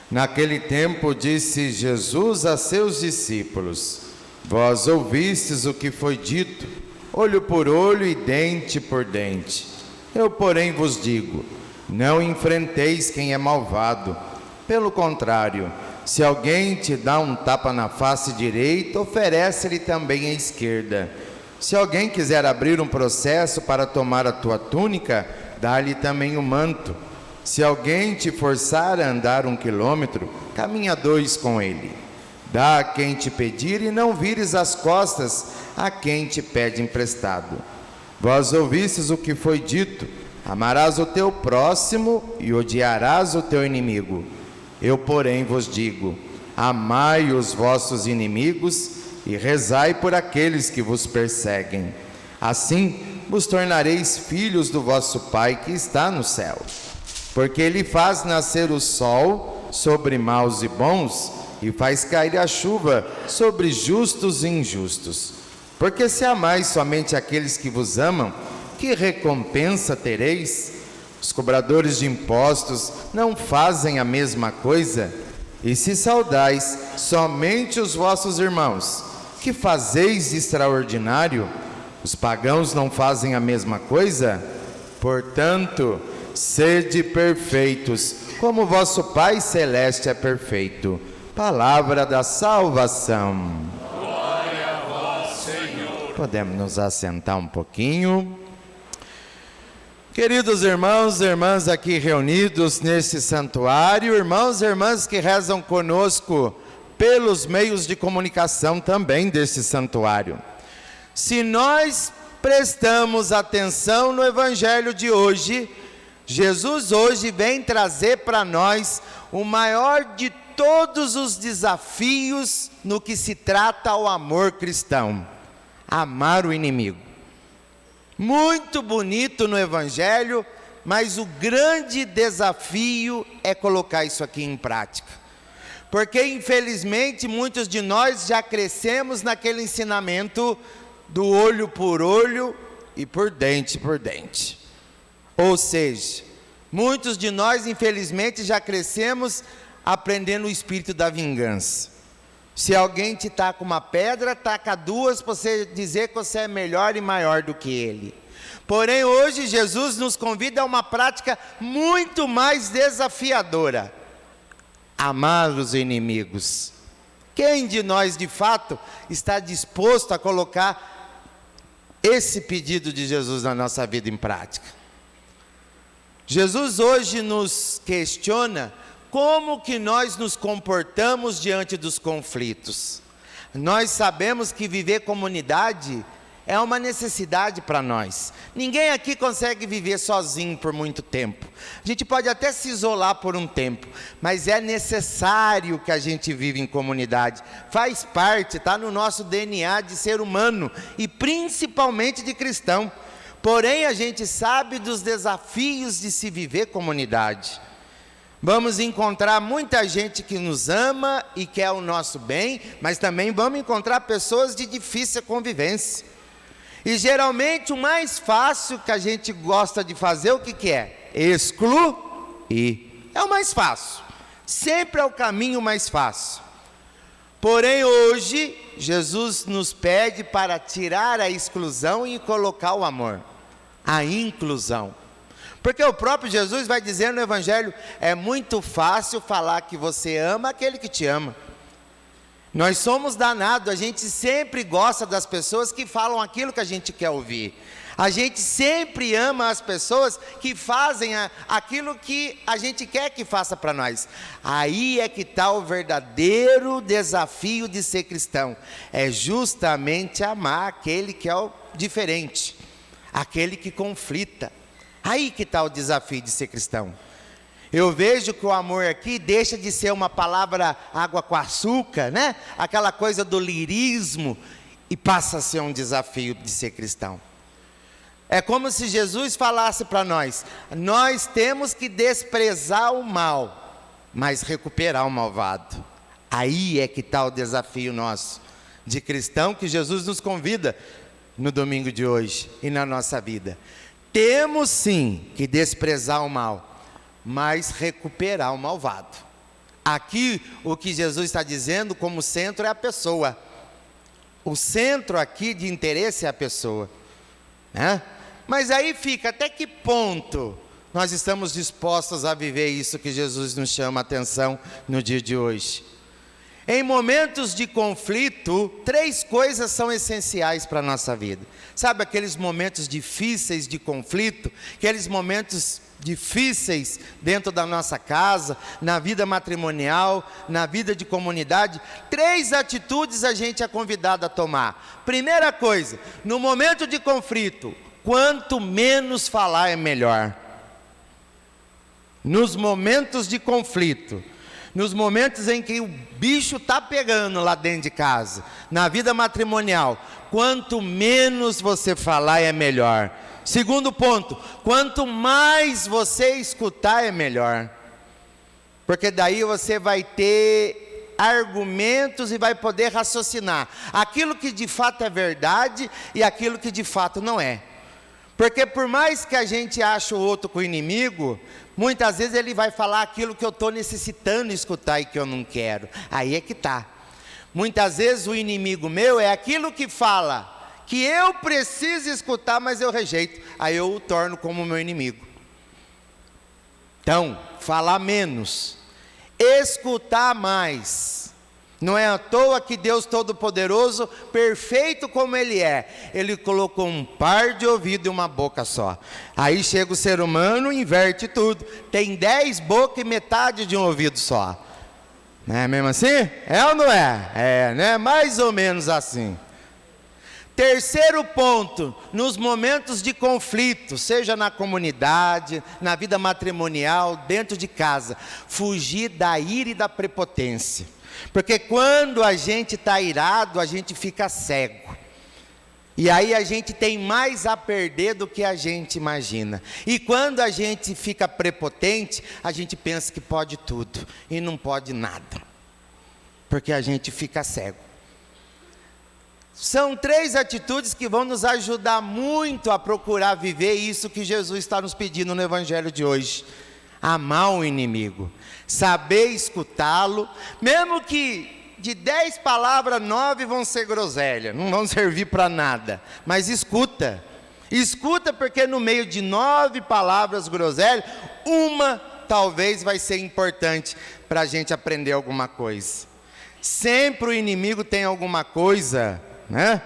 Naquele tempo disse Jesus a seus discípulos: Vós ouvistes o que foi dito, olho por olho e dente por dente. Eu, porém, vos digo, não enfrenteis quem é malvado. Pelo contrário, se alguém te dá um tapa na face direita, oferece-lhe também a esquerda. Se alguém quiser abrir um processo para tomar a tua túnica, dá-lhe também o manto. Se alguém te forçar a andar 1 quilômetro, caminha 2 com ele. Dá a quem te pedir e não vires as costas a quem te pede emprestado. Vós ouvistes o que foi dito: amarás o teu próximo e odiarás o teu inimigo. Eu, porém, vos digo: amai os vossos inimigos e rezai por aqueles que vos perseguem. Assim vos tornareis filhos do vosso Pai que está no céu. Porque Ele faz nascer o sol sobre maus e bons e faz cair a chuva sobre justos e injustos. Porque se amais somente aqueles que vos amam, que recompensa tereis? Os cobradores de impostos não fazem a mesma coisa? E se saudais somente os vossos irmãos, que fazeis de extraordinário? Os pagãos não fazem a mesma coisa? Portanto, sede perfeitos, como vosso Pai Celeste é perfeito. Palavra da salvação. Glória a vós, Senhor. Podemos nos assentar um pouquinho. Queridos irmãos e irmãs aqui reunidos nesse santuário, irmãos e irmãs que rezam conosco pelos meios de comunicação também desse santuário. Se nós prestamos atenção no Evangelho de hoje, Jesus hoje vem trazer para nós o maior de todos os desafios no que se trata ao amor cristão: amar o inimigo. Muito bonito no Evangelho, mas o grande desafio é colocar isso aqui em prática. Porque infelizmente muitos de nós já crescemos naquele ensinamento do olho por olho e por dente por dente. Ou seja, muitos de nós infelizmente já crescemos aprendendo o espírito da vingança. Se alguém te taca uma pedra, taca 2 para você dizer que você é melhor e maior do que ele. Porém, hoje Jesus nos convida a uma prática muito mais desafiadora: amar os inimigos. Quem de nós, de fato, está disposto a colocar esse pedido de Jesus na nossa vida em prática? Jesus hoje nos questiona como que nós nos comportamos diante dos conflitos. Nós sabemos que viver comunidade é uma necessidade para nós. Ninguém aqui consegue viver sozinho por muito tempo. A gente pode até se isolar por um tempo, mas é necessário que a gente viva em comunidade. Faz parte, está no nosso DNA de ser humano e principalmente de cristão. Porém, a gente sabe dos desafios de se viver comunidade. Vamos encontrar muita gente que nos ama e quer o nosso bem, mas também vamos encontrar pessoas de difícil convivência. E geralmente o mais fácil que a gente gosta de fazer, o que é? Excluir. É o mais fácil. Sempre é o caminho mais fácil. Porém, hoje, Jesus nos pede para tirar a exclusão e colocar o amor, a inclusão. Porque o próprio Jesus vai dizer no Evangelho: é muito fácil falar que você ama aquele que te ama. Nós somos danados, a gente sempre gosta das pessoas que falam aquilo que a gente quer ouvir. A gente sempre ama as pessoas que fazem aquilo que a gente quer que faça para nós. Aí é que está o verdadeiro desafio de ser cristão. É justamente amar aquele que é o diferente, aquele que conflita. Aí que está o desafio de ser cristão. Eu vejo que o amor aqui deixa de ser uma palavra água com açúcar, né? Aquela coisa do lirismo, e passa a ser um desafio de ser cristão. É como se Jesus falasse para nós: nós temos que desprezar o mal, mas recuperar o malvado. Aí é que está o desafio nosso de cristão, que Jesus nos convida no domingo de hoje e na nossa vida. Temos sim que desprezar o mal, mas recuperar o malvado. Aqui, o que Jesus está dizendo como centro é a pessoa. O centro aqui de interesse é a pessoa, né? Mas aí fica, até que ponto nós estamos dispostos a viver isso que Jesus nos chama a atenção no dia de hoje? Em momentos de conflito, 3 coisas são essenciais para a nossa vida. Sabe aqueles momentos difíceis de conflito? Aqueles momentos difíceis dentro da nossa casa, na vida matrimonial, na vida de comunidade? 3 atitudes a gente é convidado a tomar. Primeira coisa, no momento de conflito, quanto menos falar é melhor. Nos momentos de conflito, nos momentos em que o bicho está pegando lá dentro de casa, na vida matrimonial, quanto menos você falar é melhor. Segundo ponto, quanto mais você escutar é melhor, porque daí você vai ter argumentos e vai poder raciocinar aquilo que de fato é verdade e aquilo que de fato não é. Porque por mais que a gente ache o outro com o inimigo, muitas vezes ele vai falar aquilo que eu estou necessitando escutar e que eu não quero. Aí é que está. Muitas vezes o inimigo meu é aquilo que fala que eu preciso escutar, mas eu rejeito. Aí eu o torno como meu inimigo. Então, falar menos, escutar mais. Não é à toa que Deus Todo-Poderoso, perfeito como Ele é, Ele colocou um par de ouvido e uma boca só. Aí chega o ser humano e inverte tudo. Tem 10 bocas e metade de um ouvido só. Não é mesmo assim? É ou não é? É, né? Mais ou menos assim. Terceiro ponto, nos momentos de conflito, seja na comunidade, na vida matrimonial, dentro de casa, fugir da ira e da prepotência. Porque quando a gente está irado, a gente fica cego. E aí a gente tem mais a perder do que a gente imagina. E quando a gente fica prepotente, a gente pensa que pode tudo e não pode nada. Porque a gente fica cego. São 3 atitudes que vão nos ajudar muito a procurar viver isso que Jesus está nos pedindo no Evangelho de hoje. Amar o inimigo, saber escutá-lo, mesmo que de 10 palavras, 9 vão ser groselha, não vão servir para nada, mas escuta, porque no meio de 9 palavras groselhas, uma talvez vai ser importante para a gente aprender alguma coisa. Sempre o inimigo tem alguma coisa, né,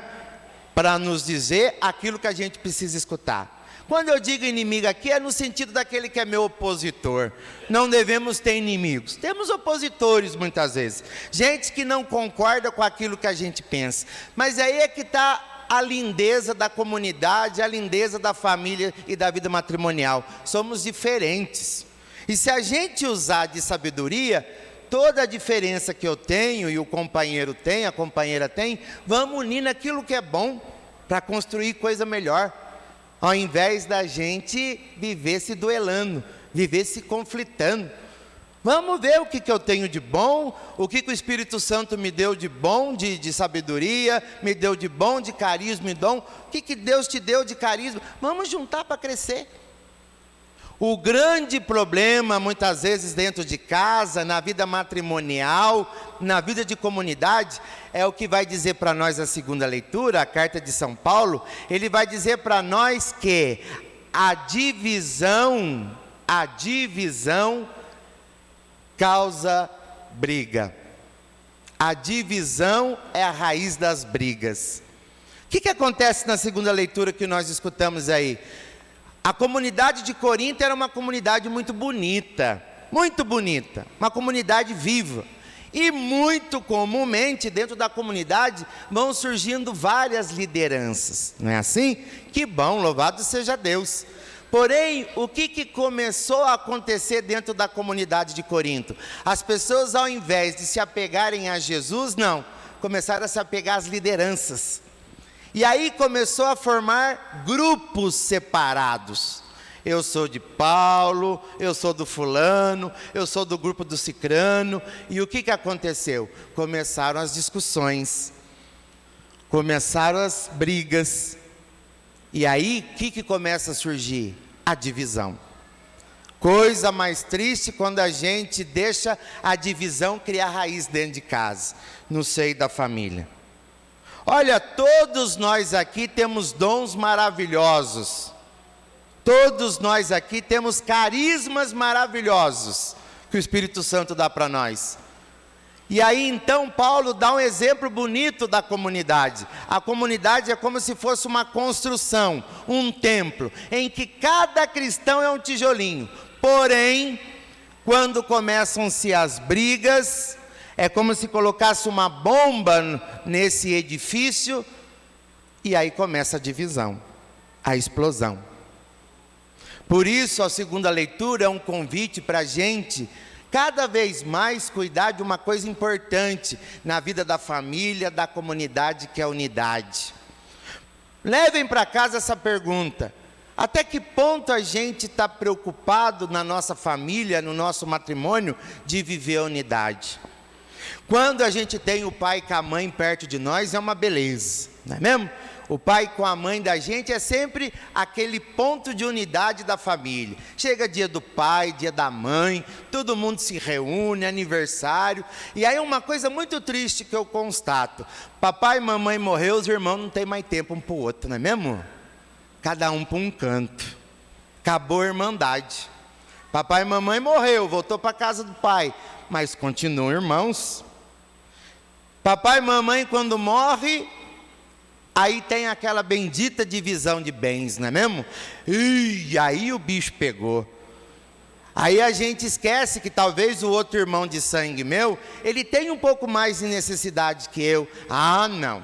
para nos dizer aquilo que a gente precisa escutar. Quando eu digo inimigo aqui, é no sentido daquele que é meu opositor. Não devemos ter inimigos. Temos opositores muitas vezes. Gente que não concorda com aquilo que a gente pensa. Mas aí é que está a lindeza da comunidade, a lindeza da família e da vida matrimonial. Somos diferentes. E se a gente usar de sabedoria, toda a diferença que eu tenho e o companheiro tem, a companheira tem, vamos unir naquilo que é bom para construir coisa melhor. Ao invés da gente viver se duelando, viver se conflitando. Vamos ver o que eu tenho de bom, o que o Espírito Santo me deu de bom, de sabedoria, me deu de bom, de carisma e dom. O que Deus te deu de carisma? Vamos juntar para crescer. O grande problema, muitas vezes dentro de casa, na vida matrimonial, na vida de comunidade, é o que vai dizer para nós a segunda leitura, a carta de São Paulo. Ele vai dizer para nós que a divisão causa briga. A divisão é a raiz das brigas. O que acontece na segunda leitura que nós escutamos aí? A comunidade de Corinto era uma comunidade muito bonita, uma comunidade viva. E muito comumente dentro da comunidade vão surgindo várias lideranças, não é assim? Que bom, louvado seja Deus. Porém, o que começou a acontecer dentro da comunidade de Corinto? As pessoas, ao invés de se apegarem a Jesus, começaram a se apegar às lideranças. E aí começou a formar grupos separados. Eu sou de Paulo, eu sou do fulano, eu sou do grupo do cicrano. E o que aconteceu? Começaram as discussões, começaram as brigas. E aí, o que começa a surgir? A divisão. Coisa mais triste quando a gente deixa a divisão criar raiz dentro de casa, no seio da família. Olha, todos nós aqui temos dons maravilhosos. Todos nós aqui temos carismas maravilhosos que o Espírito Santo dá para nós. E aí então Paulo dá um exemplo bonito da comunidade. A comunidade é como se fosse uma construção, um templo, em que cada cristão é um tijolinho. Porém, quando começam-se as brigas, é como se colocasse uma bomba nesse edifício, e aí começa a divisão, a explosão. Por isso, a segunda leitura é um convite para a gente, cada vez mais, cuidar de uma coisa importante na vida da família, da comunidade, que é a unidade. Levem para casa essa pergunta: até que ponto a gente está preocupado na nossa família, no nosso matrimônio, de viver a unidade? Quando a gente tem o pai com a mãe perto de nós, é uma beleza, não é mesmo? O pai com a mãe da gente é sempre aquele ponto de unidade da família. Chega dia do pai, dia da mãe, todo mundo se reúne, aniversário. E aí uma coisa muito triste que eu constato: papai e mamãe morreu, os irmãos não têm mais tempo um para o outro, não é mesmo? Cada um para um canto. Acabou a irmandade. Papai e mamãe morreu, voltou para a casa do pai, mas continuam irmãos. Papai e mamãe, quando morre, aí tem aquela bendita divisão de bens, não é mesmo? E aí o bicho pegou. Aí a gente esquece que talvez o outro irmão de sangue meu, ele tem um pouco mais de necessidade que eu. Ah, não.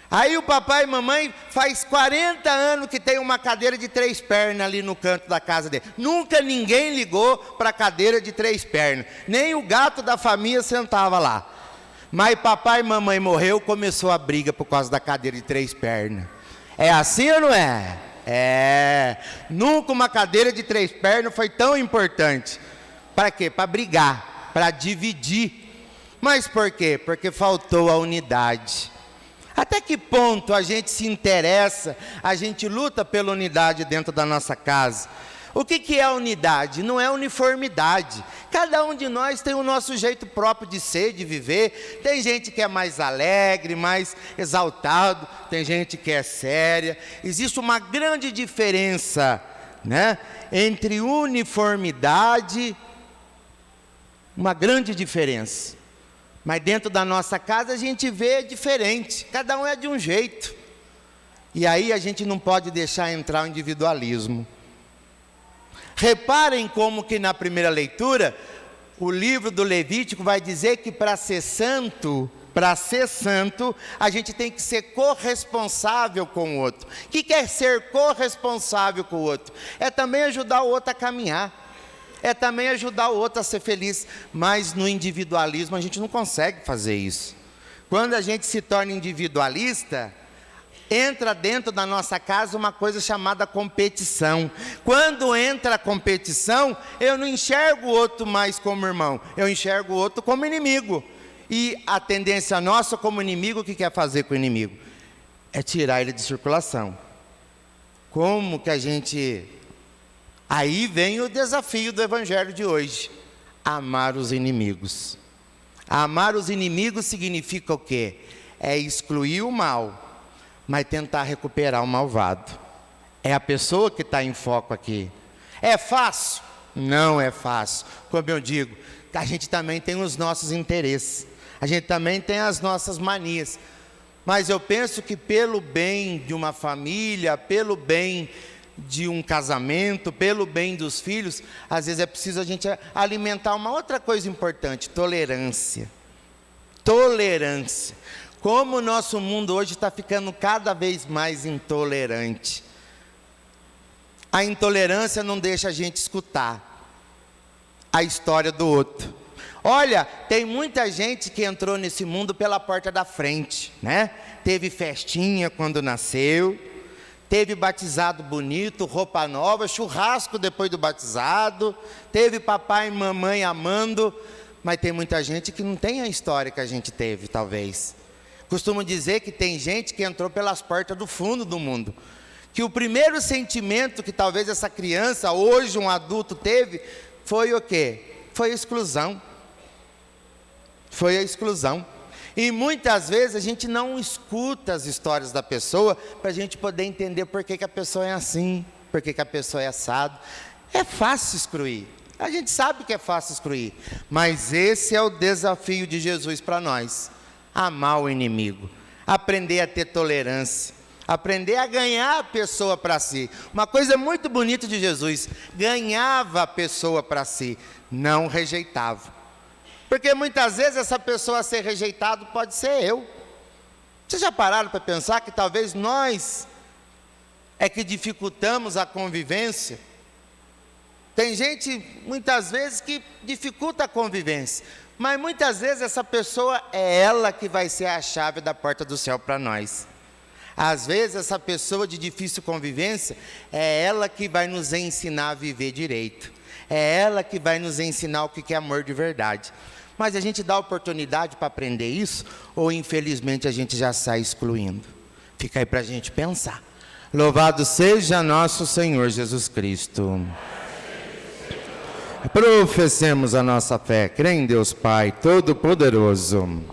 Aí o papai e mamãe faz 40 anos que tem uma cadeira de 3 pernas ali no canto da casa dele. Nunca ninguém ligou para a cadeira de 3 pernas. Nem o gato da família sentava lá. Mas papai e mamãe morreu, começou a briga por causa da cadeira de 3 pernas. É assim ou não é? É. Nunca uma cadeira de 3 pernas foi tão importante. Para quê? Para brigar, para dividir. Mas por quê? Porque faltou a unidade. Até que ponto a gente se interessa, a gente luta pela unidade dentro da nossa casa? O que é a unidade? Não é uniformidade. Cada um de nós tem o nosso jeito próprio de ser, de viver. Tem gente que é mais alegre, mais exaltado. Tem gente que é séria. Existe uma grande diferença, né, entre uniformidade, uma grande diferença. Mas dentro da nossa casa a gente vê diferente. Cada um é de um jeito. E aí a gente não pode deixar entrar o individualismo. Reparem como que na primeira leitura, o livro do Levítico vai dizer que para ser santo, a gente tem que ser corresponsável com o outro. O que é ser corresponsável com o outro? É também ajudar o outro a caminhar. É também ajudar o outro a ser feliz. Mas no individualismo a gente não consegue fazer isso. Quando a gente se torna individualista, entra dentro da nossa casa uma coisa chamada competição. Quando entra a competição, eu não enxergo o outro mais como irmão, eu enxergo o outro como inimigo. E a tendência nossa como inimigo, o que quer fazer com o inimigo? É tirar ele de circulação. Como que a gente... Aí vem o desafio do evangelho de hoje: amar os inimigos. Amar os inimigos significa o quê? É excluir o mal, mas tentar recuperar o malvado. É a pessoa que está em foco aqui. É fácil? Não é fácil. Como eu digo, a gente também tem os nossos interesses, a gente também tem as nossas manias. Mas eu penso que pelo bem de uma família, pelo bem de um casamento, pelo bem dos filhos, às vezes é preciso a gente alimentar uma outra coisa importante: tolerância. Tolerância. Como o nosso mundo hoje está ficando cada vez mais intolerante. A intolerância não deixa a gente escutar a história do outro. Olha, tem muita gente que entrou nesse mundo pela porta da frente, né? Teve festinha quando nasceu, teve batizado bonito, roupa nova, churrasco depois do batizado, teve papai e mamãe amando, mas tem muita gente que não tem a história que a gente teve, talvez. Costumo dizer que tem gente que entrou pelas portas do fundo do mundo, que o primeiro sentimento que talvez essa criança, hoje um adulto, teve, foi o quê? Foi a exclusão. Foi a exclusão. E muitas vezes a gente não escuta as histórias da pessoa para a gente poder entender por que a pessoa é assim, por que a pessoa é assado. É fácil excluir. A gente sabe que é fácil excluir. Mas esse é o desafio de Jesus para nós. Amar o inimigo. Aprender a ter tolerância. Aprender a ganhar a pessoa para si. Uma coisa muito bonita de Jesus. Ganhava a pessoa para si. Não rejeitava. Porque muitas vezes essa pessoa a ser rejeitado pode ser eu. Vocês já pararam para pensar que talvez nós é que dificultamos a convivência? Tem gente, muitas vezes, que dificulta a convivência. Mas muitas vezes essa pessoa é ela que vai ser a chave da porta do céu para nós. Às vezes essa pessoa de difícil convivência é ela que vai nos ensinar a viver direito. É ela que vai nos ensinar o que é amor de verdade. Mas a gente dá oportunidade para aprender isso, ou infelizmente a gente já sai excluindo? Fica aí para a gente pensar. Louvado seja nosso Senhor Jesus Cristo. Professemos a nossa fé. Crê em Deus Pai Todo-Poderoso.